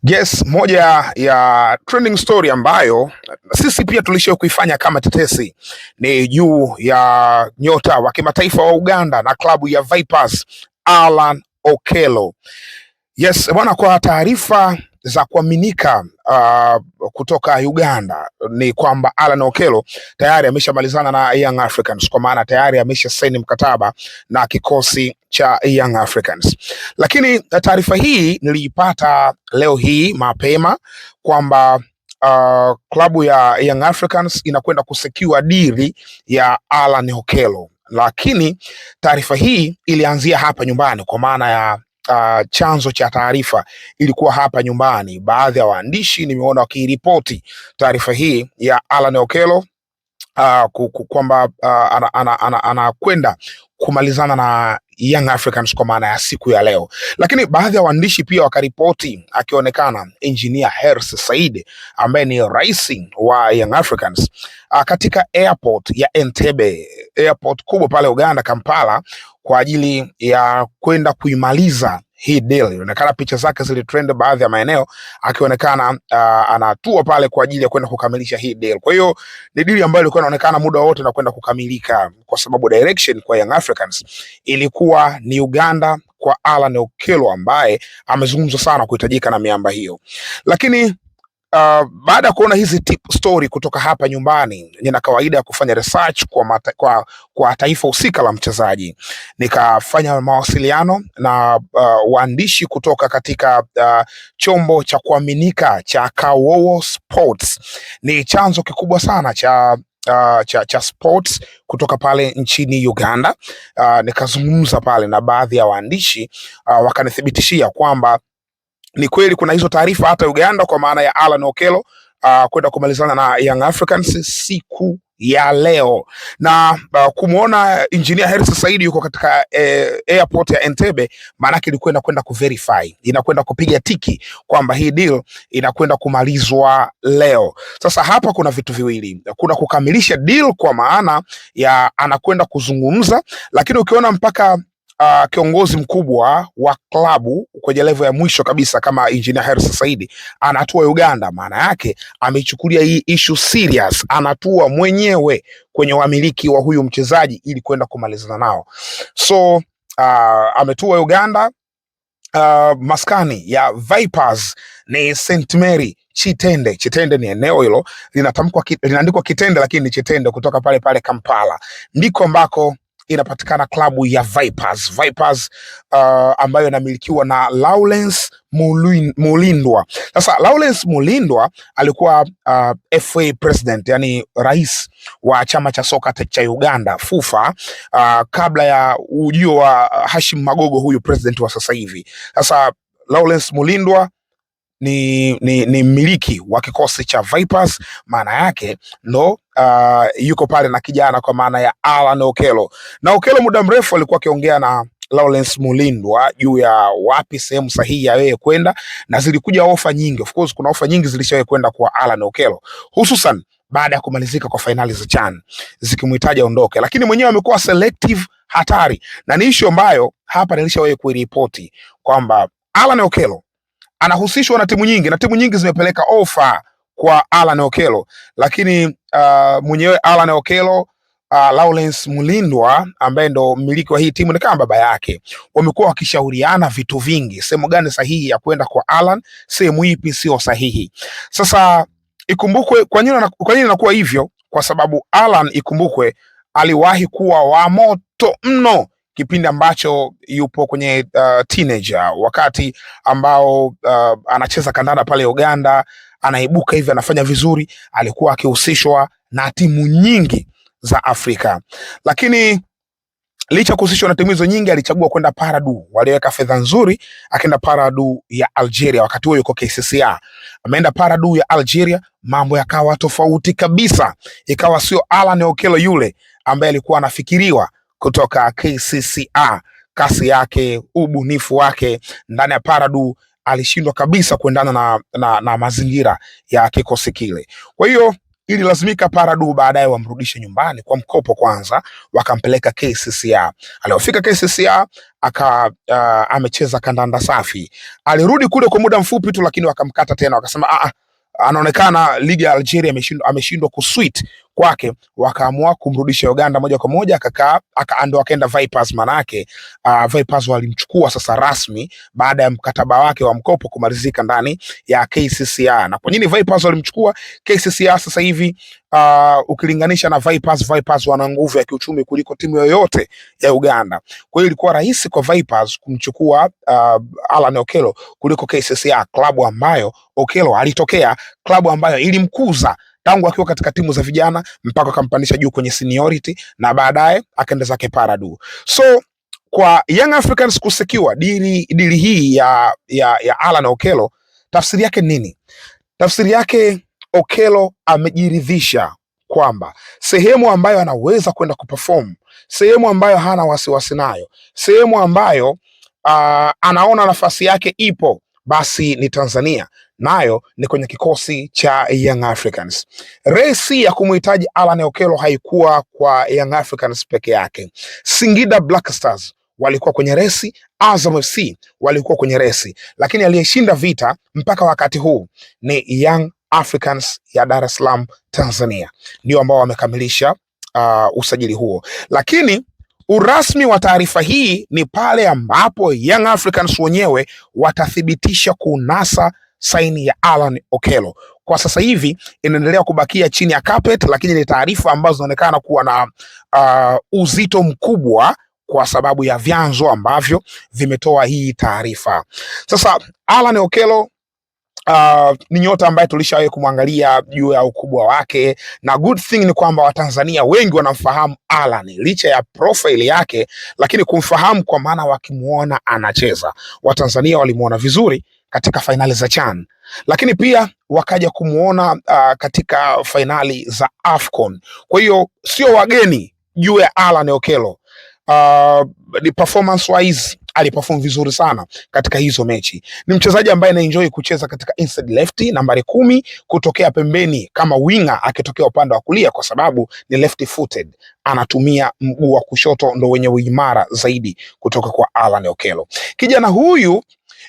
Yes, moja ya trending story ambayo sisi pia tulishawahi kuifanya kama tetesi ni juu ya nyota wa kimataifa wa Uganda na klabu ya Vipers, Allan Okello. Yes, bwana, kwa taarifa za kuaminika kutoka Uganda ni kwamba Allan Okello tayari ameshamalizana na Young Africans, kwa maana tayari amesha saini mkataba na kikosi cha Young Africans. Lakini taarifa hii niliipata leo hii mapema kwamba klabu ya Young Africans inakwenda kusecure dili ya Allan Okello, lakini taarifa hii ilianzia hapa nyumbani, kwa maana ya chanzo cha taarifa ilikuwa hapa nyumbani. Baadhi ya waandishi nimeona wakiripoti taarifa hii ya Allan Okello kwamba anakwenda kumalizana na Young Africans kwa maana ya siku ya leo. Lakini baadhi ya waandishi pia wakaripoti akionekana Engineer Hersi Said ambaye ni rais wa Young Africans katika airport ya Entebbe, airport kubwa pale Uganda, Kampala, kwa ajili ya kwenda kuimaliza hii deal. Inaonekana picha zake zilitrend baadhi ya maeneo akionekana anatua pale kwa ajili ya kwenda kukamilisha hii deal. Kwa hiyo ni deal ambayo ilikuwa inaonekana muda wote na kwenda kukamilika, kwa sababu direction kwa Young Africans ilikuwa ni Uganda kwa Allan Okello ambaye amezungumzwa sana kuhitajika na miamba hiyo. Lakini baada ya kuona hizi tip story kutoka hapa nyumbani, nina kawaida ya kufanya research kwa taifa husika la mchezaji. Nikafanya mawasiliano na waandishi kutoka katika chombo cha kuaminika cha Kawowo Sports. Ni chanzo kikubwa sana cha sports kutoka pale nchini Uganda. Nikazungumza pale na baadhi ya waandishi wakanithibitishia kwamba ni kweli kuna hizo taarifa hata Uganda, kwa maana ya Allan Okello kwenda kumalizana na Young Africans siku ya leo. Na kumuona Engineer Hersi Said yuko katika airport ya Entebbe, maana yake ilikuwa kwenda kuverify, inakwenda kupiga tiki kwamba hii deal inakwenda kumalizwa leo. Sasa hapa kuna vitu viwili, kuna kukamilisha deal kwa maana ya anakwenda kuzungumza, lakini ukiona mpaka kiongozi mkubwa wa klabu kwenye level ya mwisho kabisa kama Engineer Hersi Said anatua Uganda, maana yake ameichukulia hii issue serious, anatua mwenyewe kwenye wamiliki wa huyu mchezaji ili kwenda kumalizana nao. So ametua Uganda, maskani ya Vipers ni St Mary Chitende. Chitende ni eneo hilo linaandikwa Kitende lakini ni Chitende, kutoka pale pale Kampala ndiko ambako inapatikana klabu ya Vipers. Vipers ambayo inamilikiwa na Lawrence Mulindwa. Sasa Lawrence Mulindwa alikuwa FA president, yani rais wa chama cha soka cha Uganda FUFA, kabla ya ujio wa Hashim Magogo, huyu president wa sasa hivi. Sasa Lawrence Mulindwa ni mmiliki wa kikosi cha Vipers, maana yake ndo yuko pale na kijana kwa maana ya Allan Okello. Na Okello muda mrefu alikuwa akiongea na Lawrence Mulindwa juu ya wapi sehemu sahihi ya yeye kwenda, na zilikuja ofa nyingi. Of course kuna ofa nyingi zilishawahi kwenda kwa Allan Okello, hususan baada ya kumalizika kwa finali za CHAN zikimhitaji aondoke, lakini mwenyewe amekuwa selective hatari, na ni issue ambayo hapa nilishawahi kuiripoti kwamba Allan Okello anahusishwa na timu nyingi, na timu nyingi zimepeleka ofa kwa Allan Okello, lakini mwenyewe Allan Okello, Lawrence Mulindwa ambaye ndo mmiliki wa hii timu ni kama baba yake, wamekuwa wakishauriana vitu vingi, sehemu gani sahihi ya kwenda kwa Allan, sehemu ipi sio sahihi. Sasa ikumbukwe kwa nini inakuwa hivyo, kwa sababu Allan, ikumbukwe, aliwahi kuwa wa moto mno kipindi ambacho yupo kwenye teenager, wakati ambao anacheza kandanda pale Uganda, anaibuka hivi, anafanya vizuri, alikuwa akihusishwa na timu nyingi za Afrika. Lakini licha kuhusishwa na timu hizo nyingi, alichagua kwenda Paradu, waliweka fedha nzuri, akaenda Paradu ya Algeria. Wakati huo yuko KCCA, ameenda Paradu ya Algeria, mambo yakawa tofauti kabisa, ikawa sio Allan Okello yule ambaye alikuwa anafikiriwa kutoka KCCA. Kasi yake, ubunifu wake ndani ya Paradu alishindwa kabisa kuendana na mazingira ya kikosi kile. Kwa hiyo ililazimika Paradu baadaye wamrudishe nyumbani kwa mkopo kwanza, wakampeleka KCCA. Alipofika KCCA amecheza kandanda safi. Alirudi kule kwa muda mfupi tu, lakini wakamkata tena, wakasema anaonekana ligi ya Algeria ameshindwa kusweet kwake, wakaamua kumrudisha Uganda moja kwa moja, ndo akaenda Vipers. Manake Vipers walimchukua sasa rasmi baada ya mkataba wake wa mkopo kumalizika ndani ya KCCA. Na kwa nini Vipers walimchukua? KCCA sasa hivi ukilinganisha na Vipers wana nguvu ya kiuchumi kuliko timu yoyote ya Uganda. Kwa hiyo ilikuwa rahisi kwa Vipers kumchukua Alan Okello kuliko KCCA, klabu ambayo Okello alitokea, klabu ambayo ilimkuza tangu akiwa katika timu za vijana mpaka akampandisha juu kwenye seniority na baadaye akaenda zake Paradu. So kwa Young Africans kusecure dili hii ya Alan Okello, tafsiri yake nini? Tafsiri yake Okello amejiridhisha kwamba sehemu ambayo anaweza kwenda kuperform, sehemu ambayo hana wasiwasi nayo, sehemu ambayo anaona nafasi yake ipo, basi ni Tanzania, nayo ni kwenye kikosi cha Young Africans. Resi ya kumhitaji Alan Okello haikuwa kwa Young Africans peke yake. Singida Black Stars walikuwa kwenye resi, Azam FC walikuwa kwenye resi, lakini aliyeshinda vita mpaka wakati huu ni Young Africans ya Dar es Salaam Tanzania, ndio ambao wamekamilisha usajili huo. Lakini urasmi wa taarifa hii ni pale ambapo Young Africans wenyewe watathibitisha kunasa saini ya Alan Okello. Kwa sasa hivi inaendelea kubakia chini ya carpet, lakini ni taarifa ambazo zinaonekana kuwa na uzito mkubwa kwa sababu ya vyanzo ambavyo vimetoa hii taarifa. Sasa Alan Okello ni nyota ambaye tulishawahi kumwangalia juu ya ukubwa wake, na good thing ni kwamba Watanzania wengi wanamfahamu Alan licha ya profile yake, lakini kumfahamu kwa maana wakimuona anacheza. Watanzania walimuona vizuri katika fainali za CHAN, lakini pia wakaja kumuona katika fainali za AFCON. Kwa hiyo sio wageni juu ya Alan Okello. Ni performance wise aliperform vizuri sana katika hizo mechi. Ni mchezaji ambaye anaenjoy kucheza katika inside lefty nambari 10, kutokea pembeni kama winger akitokea upande wa kulia, kwa sababu ni left footed, anatumia mguu wa kushoto ndo wenye uimara zaidi kutoka kwa Alan Okello. Kijana huyu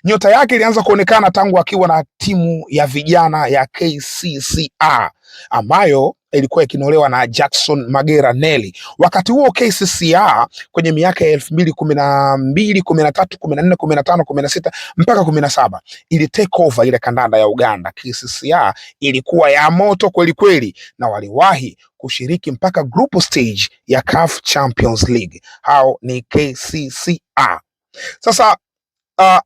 nyota yake ilianza kuonekana tangu akiwa na timu ya vijana ya KCCA ambayo ilikuwa ikinolewa na Jackson Magera Nelly. Wakati huo KCCA kwenye miaka ya 2012, 13, 14, 15, 16 mpaka 17 ili take over ile kandanda ya Uganda. KCCA ilikuwa ya moto kweli kweli, na waliwahi kushiriki mpaka group stage ya CAF Champions League. Hao ni KCCA. Sasa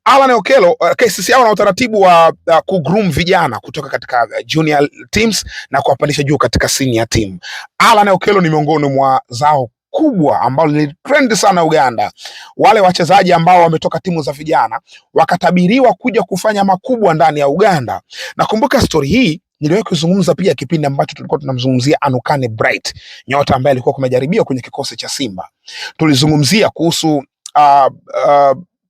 Alan Okello, KCCA wana utaratibu wa kugroom vijana kutoka katika junior teams na kuwapandisha juu katika senior team. Alan Okello ni miongoni mwa zao kubwa ambao ni trend sana Uganda. Wale wachezaji ambao wametoka timu za vijana wakatabiriwa kuja kufanya makubwa ndani ya Uganda. Nakumbuka story hii niliwahi kuzungumza pia kipindi ambacho tulikuwa tunamzungumzia Anukane Bright, nyota ambaye alikuwa kumejaribia kwenye kikosi cha Simba. Tulizungumzia kuhusu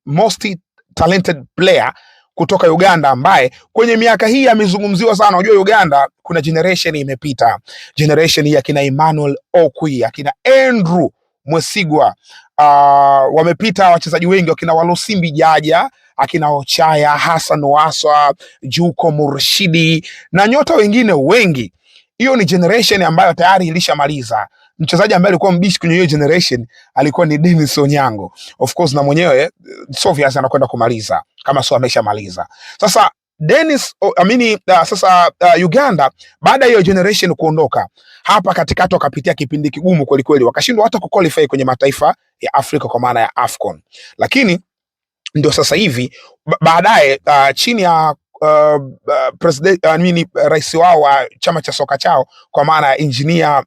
most talented player kutoka Uganda ambaye kwenye miaka hii amezungumziwa sana. Unajua Uganda kuna generation imepita, generation hii akina Emmanuel Okwi, akina Andrew Mwesigwa, wamepita wachezaji wengi, akina Walosimbi Jaja, akina Ochaya, Hassan Waswa, Juko Murshidi na nyota wengine wengi. Hiyo ni generation ambayo tayari ilishamaliza. Mchezaji ambaye alikuwa mbishi kwenye hiyo generation alikuwa ni Dennis Onyango. Of course na mwenyewe Sofias anakwenda kumaliza kama sio ameshamaliza. Sasa Uganda baada ya hiyo generation kuondoka, hapa katikati wakapitia kipindi kigumu kweli kweli, wakashindwa hata kuqualify kwenye mataifa ya Afrika kwa maana ya AFCON. Lakini ndio sasa hivi baadaye chini ya rais wao wa chama cha soka chao kwa maana ya engineer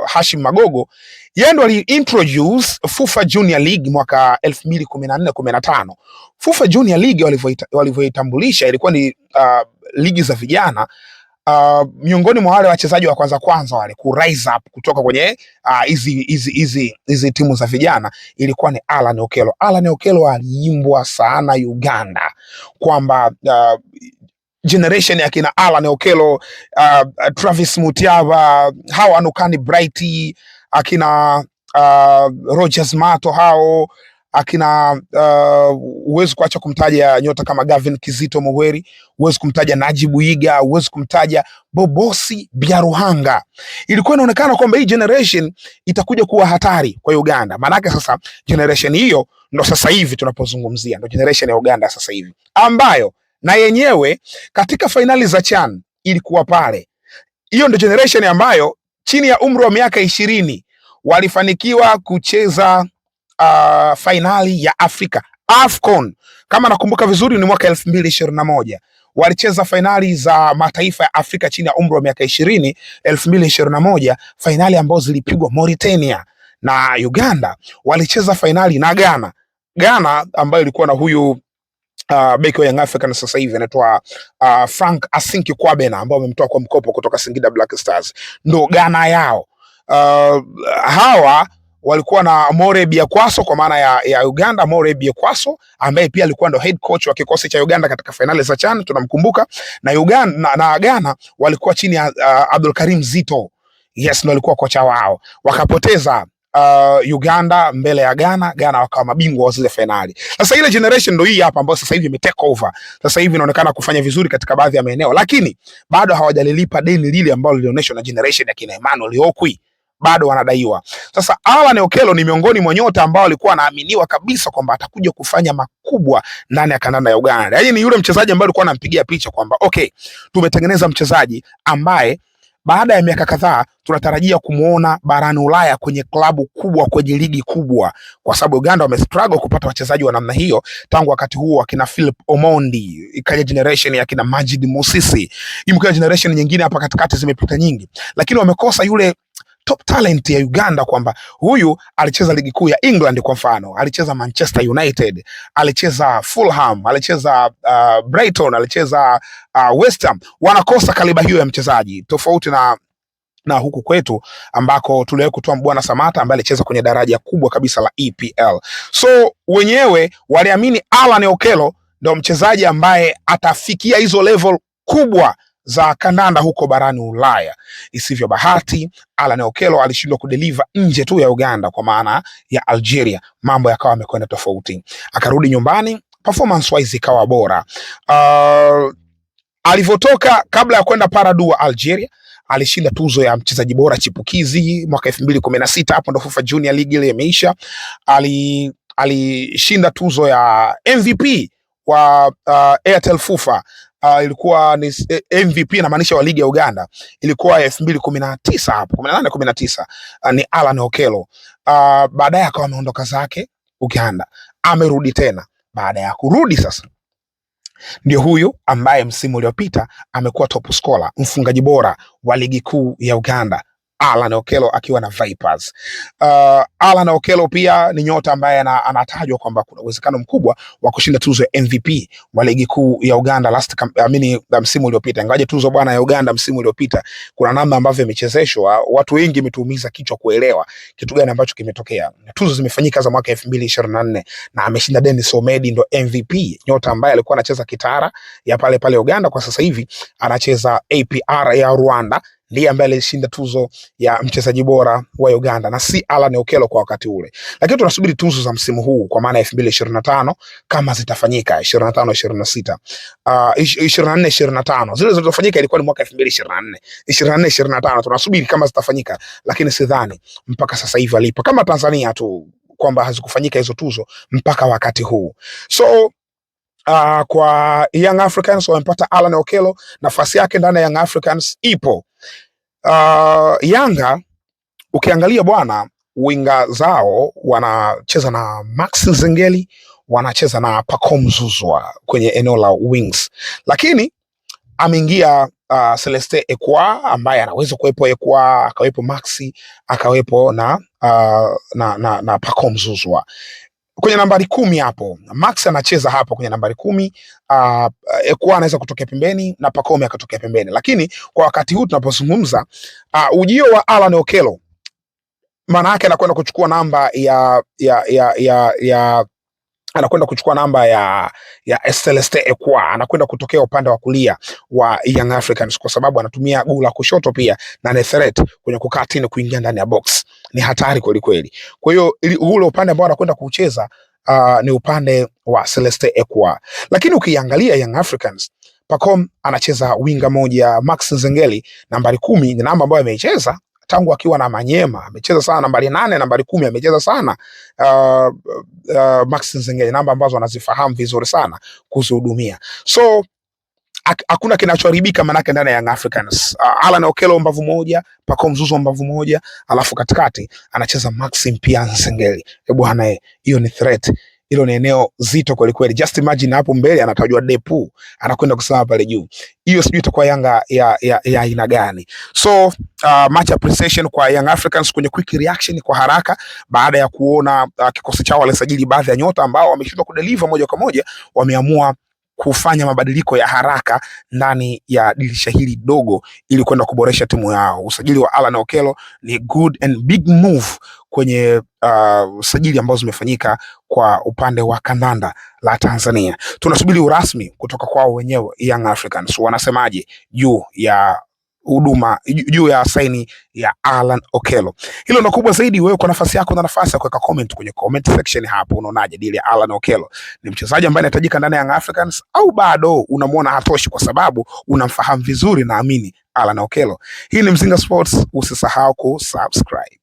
Hashim Magogo, yeye ndo ali-introduce FUFA Junior League mwaka 2014-15. FUFA Junior League walivyoitambulisha ilikuwa ni ligi za vijana. Miongoni mwa wale wachezaji wa kwanza wale ku rise up kutoka kwenye hizi timu za vijana ilikuwa ni Alan Okello. Alan Okello aliimbwa sana Uganda kwamba generation ya kina Alan Okello, Travis Mutiava, hao Anukani Brighty, akina Rogers Mato, hao akina huwezi kuacha kumtaja nyota kama Gavin Kizito Moweri, huwezi kumtaja Najibu Iga, huwezi kumtaja Bobosi Biaruhanga. Ilikuwa inaonekana kwamba hii generation itakuja kuwa hatari kwa Uganda. Maanake sasa generation hiyo ndo sasa hivi tunapozungumzia, ndo generation ya Uganda sasa hivi, ambayo na yenyewe katika fainali za CHAN ilikuwa pale. Hiyo ndo generation ambayo chini ya umri wa miaka 20 walifanikiwa kucheza fainali ya Afrika AFCON. Kama nakumbuka vizuri ni mwaka 2021 walicheza fainali za mataifa ya Afrika chini ya umri wa miaka 20 2021, fainali ambazo zilipigwa Mauritania, na Uganda walicheza fainali na Ghana ambayo ilikuwa na huyu beki wa Young Africans sasa hivi anaitwa Frank Asinki Kwabena, ambao wamemtoa kwa mkopo kutoka Singida Black Stars. Ndo Ghana yao. Hawa walikuwa na More Biakwaso kwa maana ya Uganda, More Biakwaso ambaye pia alikuwa ndo head coach wa kikosi cha Uganda katika finali za CHAN, tunamkumbuka. Na Uganda na Ghana walikuwa chini ya Abdul Karim Zito. Yes, ndo alikuwa kocha wao. Wakapoteza Uganda mbele ya Ghana wakawa mabingwa wa zile finali. Sasa ile generation ndo hii hapa ambayo sasa hivi imetake over. Sasa hivi inaonekana kufanya vizuri katika baadhi ya maeneo, lakini bado hawajalilipa deni lile ambalo lilionyeshwa na generation ya kina Emmanuel Okwi. Bado wanadaiwa. Sasa Alan Okello ni miongoni mwa nyota ambao alikuwa anaaminiwa kabisa kwamba atakuja kufanya makubwa ndani ya kandanda ya Uganda. Yaani ni yule mchezaji ambaye alikuwa anampigia picha kwamba okay, tumetengeneza mchezaji ambaye baada ya miaka kadhaa tunatarajia kumuona barani Ulaya kwenye klabu kubwa, kwenye ligi kubwa, kwa sababu Uganda wamestruggle kupata wachezaji wa namna hiyo tangu wakati huo akina Philip Omondi, ikaja generation ya kina Majid Musisi, imekuja generation nyingine hapa katikati zimepita nyingi, lakini wamekosa yule top talent ya Uganda, kwamba huyu alicheza ligi kuu ya England kwa mfano, alicheza Manchester United, alicheza Fulham, alicheza Brighton, alicheza West Ham. Wanakosa kaliba hiyo ya mchezaji, tofauti na huku kwetu ambako tuliwahi kutoa Mbwana Samata ambaye alicheza kwenye daraja kubwa kabisa la EPL. So wenyewe waliamini Alan Okello ndio mchezaji ambaye atafikia hizo level kubwa za kandanda huko barani Ulaya. Isivyo bahati, Alan Okello alishindwa kudeliver nje tu ya Uganda, kwa maana ya Algeria. Mambo yakawa yamekwenda tofauti, akarudi nyumbani, performance wise ikawa bora. Alivyotoka, kabla ya kwenda Paradou wa Algeria, alishinda tuzo ya mchezaji bora chipukizi mwaka 2016. Hapo ndo FIFA Junior League ile imeisha. Alishinda tuzo ya MVP wa Airtel FUFA. Ilikuwa ni MVP na maanisha wa ligi ya Uganda, ilikuwa 2019 hapo 18 19, ni Alan Okello. Baadaye akawa ameondoka zake Uganda, amerudi tena. Baada ya kurudi sasa ndio huyu ambaye msimu uliopita amekuwa top scorer, mfungaji bora wa ligi kuu ya Uganda, Alan Okello akiwa na Vipers. Alan Okello pia ni nyota ambaye anatajwa kwamba kuna uwezekano mkubwa wa kushinda tuzo ya MVP wa ligi kuu ya Uganda msimu uliopita. Ingawaje tuzo bwana ya Uganda msimu uliopita kuna namna ambavyo imechezeshwa, watu wengi imetuumiza kichwa kuelewa kitu gani ambacho kimetokea. Tuzo zimefanyika za mwaka 2024 na ameshinda Dennis Omedi ndo MVP, nyota ambaye alikuwa anacheza Kitara ya pale Uganda, kwa sasa hivi anacheza APR ya Rwanda, ndiye ambaye alishinda tuzo ya mchezaji bora wa Uganda na si Alan Okello kwa wakati ule. Lakini tunasubiri tuzo za msimu huu kwa maana 2025 kama zitafanyika, 25 26, 24 25. Zile zilizofanyika ilikuwa ni mwaka 2024. 24 25 tunasubiri kama zitafanyika, lakini sidhani mpaka sasa hivi alipo kama Tanzania tu kwamba hazikufanyika hizo tuzo mpaka wakati huu. So kwa Young Africans wamepata Alan Okello, nafasi yake ndani ya Young Africans ipo. Yanga ukiangalia bwana, winga zao wanacheza na Max Nzengeli, wanacheza na Pacome Zouzoua kwenye eneo la wings, lakini ameingia Celeste Ekwa ambaye anaweza kuwepo Ekwa, akawepo Maxi, akawepo na Pacome Zouzoua kwenye nambari 10 hapo. Max anacheza hapo kwenye nambari 10. Ekwa anaweza kutokea pembeni na Pacome akatokea pembeni. Lakini kwa wakati huu tunapozungumza, ujio wa Alan Okello maana yake anakwenda kuchukua namba ya anakwenda kuchukua namba ya Celeste Ekwa, anakwenda kutokea upande wa kulia wa Young Africans kwa sababu anatumia guu la kushoto pia na ni threat kwenye kukaa tena kuingia ndani ya box. Ni hatari kweli kweli. Kwa hiyo ule upande ambao anakwenda kucheza ni upande wa Celeste Ekwa. Lakini ukiangalia Young Africans, Pacome anacheza winga moja, Max Nzengeli nambari 10 ni namba ambayo ameicheza tangu akiwa na Manyema, amecheza sana nambari 8, nambari 10 amecheza sana. Max Nzengeli namba ambazo anazifahamu vizuri sana kuzihudumia. So hakuna kinachoharibika manake ndani ya Young Africans. Alan Okello mbavu moja, Pacome Zouzoua mbavu moja, alafu katikati anacheza Maxim pia Nzengeli. Bwana, hiyo ni threat. Hilo ni eneo zito kweli kweli. Just imagine hapo mbele anatajwa Depu, anakwenda kusimama pale juu. Hiyo sijui itakuwa Yanga ya aina gani. So match appreciation kwa Young Africans kwenye quick reaction kwa haraka baada ya kuona kikosi chao walisajili baadhi ya nyota ambao wameshindwa kudeliver moja kwa moja, wameamua kufanya mabadiliko ya haraka ndani ya dirisha hili dogo ili kwenda kuboresha timu yao. Usajili wa Alan Okello ni good and big move kwenye usajili ambao zimefanyika kwa upande wa kandanda la Tanzania. Tunasubiri urasmi kutoka kwao wenyewe Young Africans, wanasemaje juu ya huduma, juu ya saini ya Alan Okello. Hilo ndo kubwa zaidi. Wewe kwa nafasi yako na nafasi ya kuweka comment kwenye comment section hapo, unaonaje deal ya Alan Okello? Ni mchezaji ambaye anahitajika ndani ya Young Africans au bado unamwona hatoshi kwa sababu unamfahamu vizuri? Naamini Alan Okello. Hii ni Mzinga Sports, usisahau kusubscribe.